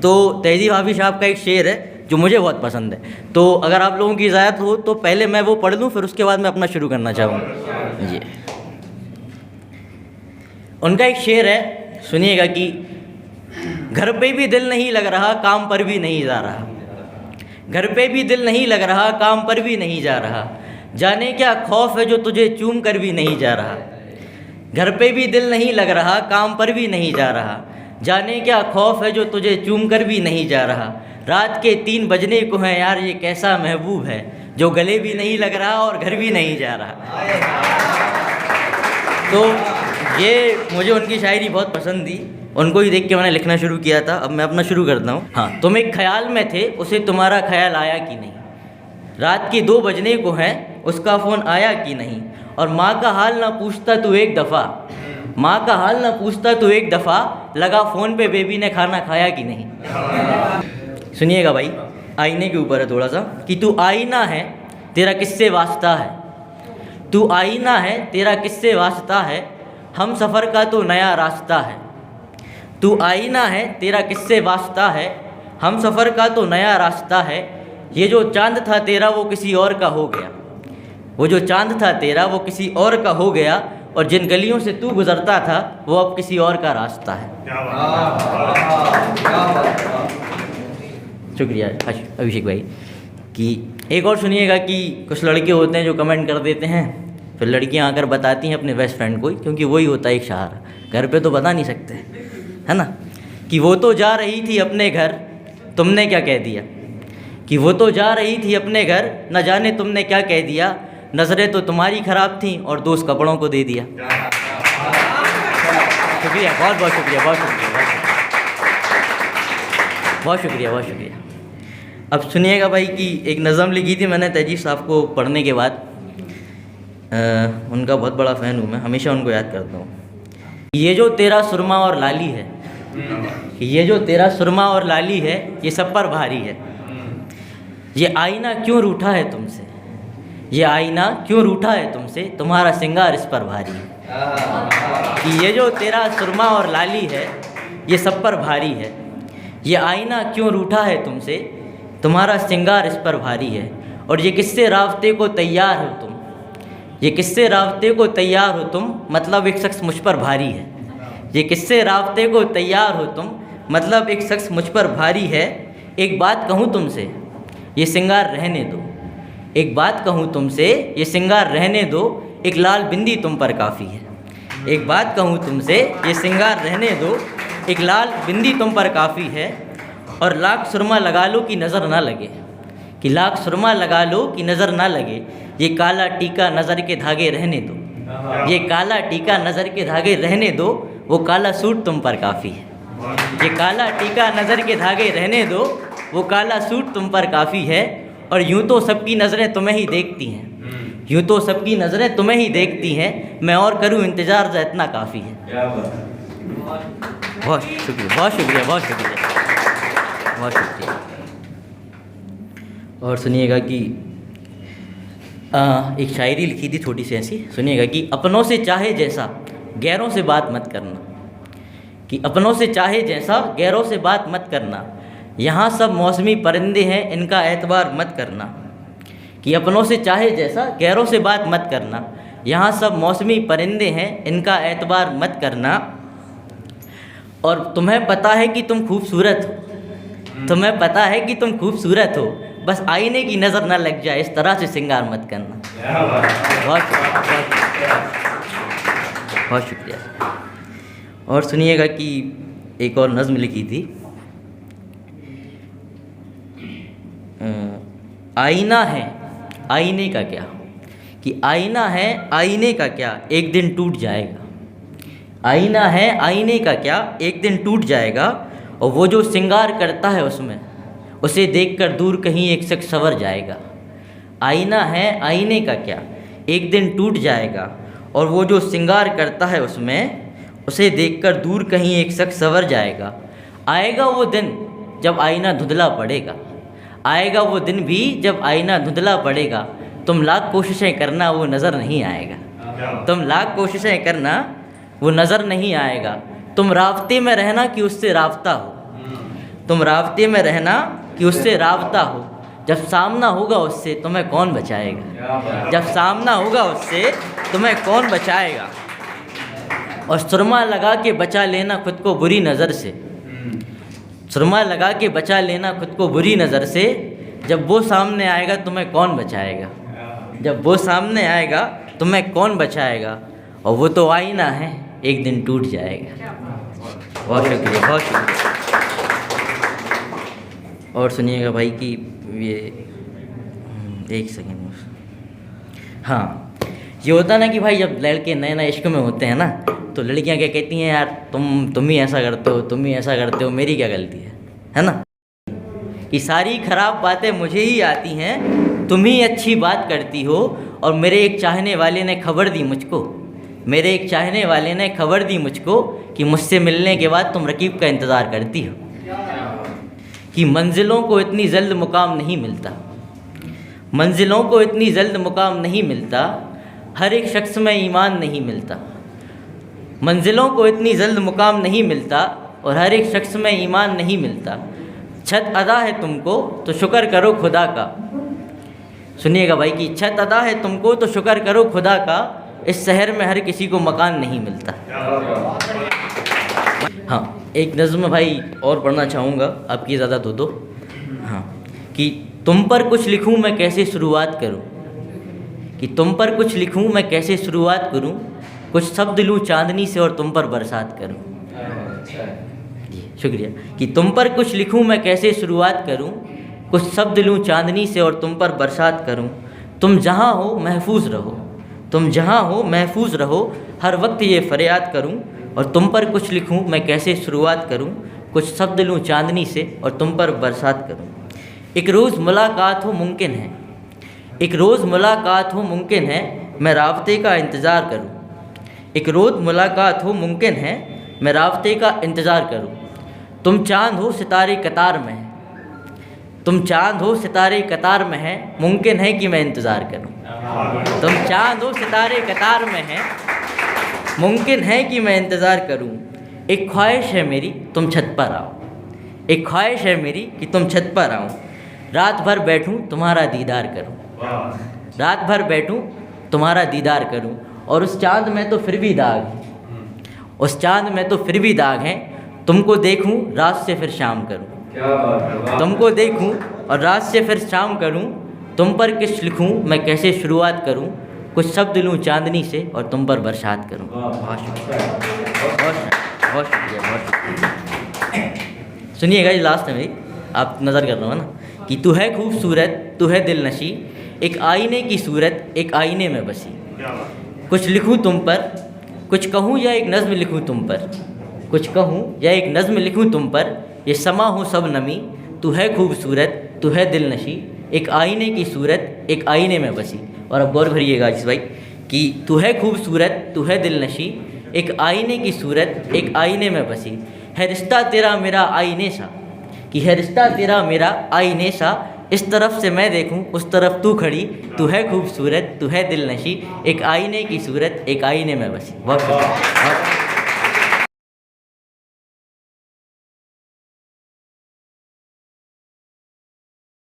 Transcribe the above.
तो तहजीब हाफिज साहब का एक शेर है जो मुझे बहुत पसंद है, तो अगर आप लोगों की इजाज़त हो तो पहले मैं वो पढ़ लूँ, फिर उसके बाद मैं अपना शुरू करना चाहूँगा जी। उनका एक शेर है, सुनिएगा कि घर पे भी दिल नहीं लग रहा, काम पर भी नहीं जा रहा। घर पे भी दिल नहीं लग रहा, काम पर भी नहीं जा रहा। जाने क्या खौफ है जो तुझे चूम कर भी नहीं जा रहा। घर पे भी दिल नहीं लग रहा, काम पर भी नहीं जा रहा। जाने क्या खौफ है जो तुझे चूम कर भी नहीं जा रहा। रात के 3 बजने को हैं यार, ये कैसा महबूब है जो गले भी नहीं लग रहा और घर भी नहीं जा रहा। तो ये मुझे उनकी शायरी बहुत पसंद थी, उनको ही देख के मैंने लिखना शुरू किया था। अब मैं अपना शुरू करता हूँ। हाँ, तुम एक ख्याल में थे, उसे तुम्हारा ख्याल आया कि नहीं। रात के 2 बजने को हैं, उसका फ़ोन आया कि नहीं। और माँ का हाल ना पूछता तू एक दफ़ा, माँ का हाल ना पूछता तू एक दफ़ा, लगा फ़ोन पे बेबी ने खाना खाया कि नहीं। सुनिएगा भाई, आईने के ऊपर है थोड़ा सा कि तू आईना है तेरा किससे वास्ता है। तू आईना है तेरा किससे वास्ता है, हम सफ़र का तो नया रास्ता है। तू आईना है तेरा किससे वास्ता है, हम सफ़र का तो नया रास्ता है। ये जो चांद था तेरा वो किसी और का हो गया, वो जो चांद था तेरा वो किसी और का हो गया। और जिन गलियों से तू गुज़रता था वो अब किसी और का रास्ता है। शुक्रिया अभिषेक भाई। कि एक और सुनिएगा कि कुछ लड़के होते हैं जो कमेंट कर देते हैं, फिर लड़कियां आकर बताती हैं अपने बेस्ट फ्रेंड को ही, क्योंकि वही होता है एक सहारा, घर पे तो बता नहीं सकते, है ना। कि वो तो जा रही थी अपने घर, तुमने क्या कह दिया। कि वो तो जा रही थी अपने घर, न जाने तुमने क्या कह दिया। नज़रें तो तुम्हारी ख़राब थीं और दोस्त कपड़ों को दे दिया। शुक्रिया, बहुत बहुत शुक्रिया, बहुत शुक्रिया, बहुत शुक्रिया, बहुत शुक्रिया। अब सुनिएगा भाई कि एक नज़म लिखी थी मैंने तहजीब साहब को पढ़ने के बाद। उनका बहुत बड़ा फ़ैन हूँ मैं, हमेशा उनको याद करता हूँ। ये जो तेरा सुरमा और लाली है, ये जो तेरा सुरमा और लाली है, ये सब पर भारी है। ये आईना क्यों रूठा है तुमसे, ये आईना क्यों रूठा है तुमसे, तुम्हारा सिंगार इस पर भारी है। कि ये जो तेरा सुरमा और लाली है, ये सब पर भारी है। ये आईना क्यों रूठा है तुमसे, तुम्हारा सिंगार इस पर भारी है। और ये किससे राब्ते को तैयार हो तुम, ये किससे राब्ते को तैयार हो तुम, मतलब एक शख्स मुझ पर भारी है। ये किससे राब्ते को तैयार हो तुम, मतलब एक शख्स मुझ पर भारी है। एक बात कहूँ तुमसे, ये सिंगार रहने दो। एक बात कहूँ तुमसे, ये सिंगार रहने दो। एक लाल बिंदी तुम पर काफ़ी है। एक बात कहूँ तुमसे, ये सिंगार रहने दो। एक लाल बिंदी तुम पर काफ़ी है। और लाख सुरमा लगा लो कि नज़र ना लगे, कि लाख सुरमा लगा लो कि नज़र ना लगे। ये काला टीका नज़र के धागे रहने दो, ये काला टीका नज़र के धागे रहने दो। वो काला सूट तुम पर काफ़ी है। ये काला टीका नज़र के धागे रहने दो, वो काला सूट तुम पर काफ़ी है। और यूँ तो सबकी नज़रें तुम्हें ही देखती हैं, यूँ तो सबकी नज़रें तुम्हें ही देखती हैं। मैं और करूँ इंतज़ार जा इतना काफ़ी है। बहुत शुक्रिया, बहुत शुक्रिया, बहुत शुक्रिया, बहुत शुक्रिया। और सुनिएगा कि एक शायरी लिखी थी छोटी सी ऐसी, सुनिएगा कि अपनों से चाहे जैसा गैरों से बात मत करना। कि अपनों से चाहे जैसा गैरों से बात मत करना। यहाँ सब मौसमी परिंदे हैं, इनका एतबार मत करना। कि अपनों से चाहे जैसा गैरों से बात मत करना। यहाँ सब मौसमी परिंदे हैं, इनका एतबार मत करना। और तुम्हें पता है कि तुम खूबसूरत हो, तुम्हें पता है कि तुम खूबसूरत हो, बस आईने की नज़र ना लग जाए, इस तरह से सिंगार मत करना। बहुत शुक्रिया, बहुत शुक्रिया। और सुनिएगा कि एक और नज़्म लिखी थी, आईना है आईने का क्या। कि आईना है आईने का क्या, एक दिन टूट जाएगा। आईना है आईने का क्या, एक दिन टूट जाएगा। और वो जो सिंगार करता है उसमें, उसे देखकर दूर कहीं एक शख्स संवर जाएगा। आईना है आईने का क्या, एक दिन टूट जाएगा। और वो जो सिंगार करता है उसमें, उसे देखकर दूर कहीं एक शख्स संवर जाएगा। आएगा वो दिन जब आईना धुंधला पड़ेगा, आएगा वो दिन भी जब आईना धुंधला पड़ेगा। तुम लाख कोशिशें करना वो नज़र नहीं आएगा, तुम लाख कोशिशें करना वो नज़र नहीं आएगा। तुम राब्ते में रहना कि उससे राब्ता हो, तुम राब्ते में रहना कि उससे राब्ता हो। जब सामना होगा उससे तुम्हें कौन बचाएगा, जब सामना होगा उससे तुम्हें कौन बचाएगा। और सुरमा लगा के बचा लेना खुद को बुरी नज़र से, सुरमा लगा के बचा लेना खुद को बुरी नज़र से। जब वो सामने आएगा तुम्हें कौन बचाएगा, जब वो सामने आएगा तुम्हें कौन बचाएगा। और वो तो आईना है, एक दिन टूट जाएगा। बहुत शुक्रिया, बहुत शुक्रिया। और सुनिएगा भाई कि ये एक सेकेंड, हाँ, ये होता ना कि भाई जब लड़के नए नए इश्क में होते हैं ना, तो लड़कियां क्या कहती हैं, यार तुम ही ऐसा करते हो, तुम ही ऐसा करते हो, मेरी क्या गलती है ना। कि सारी ख़राब बातें मुझे ही आती हैं, तुम ही अच्छी बात करती हो। और मेरे एक चाहने वाले ने खबर दी मुझको, मेरे एक चाहने वाले ने खबर दी मुझको कि मुझसे मिलने के बाद तुम रकीब का इंतज़ार करती हो। कि मंजिलों को इतनी जल्द मुकाम नहीं मिलता, मंजिलों को इतनी जल्द मुकाम नहीं मिलता, हर एक शख्स में ईमान नहीं मिलता। मंजिलों को इतनी जल्द मुकाम नहीं मिलता और हर एक शख्स में ईमान नहीं मिलता। छत अदा है तुमको तो शुक्र करो खुदा का। सुनिएगा भाई कि छत अदा है तुमको तो शुक्र करो खुदा का, इस शहर में हर किसी को मकान नहीं मिलता। हाँ, एक नज़्म भाई और पढ़ना चाहूँगा, आपकी ज़्यादा दो। हाँ, कि तुम पर कुछ लिखूँ मैं कैसे शुरुआत करूँ, कि तुम पर कुछ लिखूँ मैं कैसे शुरुआत करूँ, कुछ शब्द लूँ चांदनी से और तुम पर बरसात करूँ। जी शुक्रिया। कि तुम पर कुछ लिखूँ मैं कैसे शुरुआत करूँ, कुछ शब्द लूँ चांदनी से और तुम पर बरसात करूँ। तुम जहाँ हो महफूज रहो, तुम जहाँ हो महफूज रहो, हर वक्त ये फरियाद करूँ। और तुम पर कुछ लिखूँ मैं कैसे शुरुआत करूँ, कुछ शब्द लूँ चांदनी से और तुम पर बरसात करूँ। एक रोज़ मुलाकात हो मुमकिन है, एक रोज़ मुलाकात हो मुमकिन है, मैं राब्ते का इंतज़ार करूँ। एक रोज़ मुलाकात हो मुमकिन है, मैं राब्ते का इंतज़ार करूँ। तुम चाँद हो सितारे कतार में है, तुम चाँद हो सितारे कतार में है, मुमकिन है कि मैं इंतज़ार करूँ। तुम चाँद हो सितारे कतार में है, मुमकिन है कि मैं इंतज़ार करूँ। एक ख्वाहिश है मेरी तुम छत पर आओ, एक ख्वाहिश है मेरी कि तुम छत पर आओ। रात भर बैठूं तुम्हारा दीदार करूं, रात भर बैठूं तुम्हारा दीदार करूं। और उस चाँद में तो फिर भी दाग है, उस चाँद में तो फिर भी दाग है, तुमको देखूं रात से फिर शाम करूं। तुमको देखूं और रात से फिर शाम करूं। तुम पर किस लिखूं मैं कैसे शुरुआत करूं, कुछ शब्द लूँ चांदनी से और तुम पर बरसात करूँ। बहुत शुक्रिया, बहुत शुक्रिया, बहुत शुक्रिया। सुनिएगा ये लास्ट है मेरी, आप नज़र कर रहे हो ना, कि तू है खूबसूरत तू है दिलनशी, एक आईने की सूरत एक आईने में बसी। कुछ लिखूँ तुम पर, कुछ कहूँ या एक नज़्म लिखूँ तुम पर, कुछ कहूँ या एक नज़्म लिखूँ तुम पर, ये समा हो सब नमी। तू है खूबसूरत तू है दिलनशी, एक आईने की सूरत एक आईने में बसी। और अब गौर भरिएगा जिस भाई कि तू है खूबसूरत तू है दिलनशी, एक आईने की सूरत एक आईने में बसी। है रिश्ता तेरा मेरा आईने सा, कि है रिश्ता तेरा मेरा आईने सा, इस तरफ से मैं देखूं उस तरफ तू खड़ी। तू है खूबसूरत तू है दिलनशी, एक आईने की सूरत एक आईने में बसी। बहुत शुक्रिया।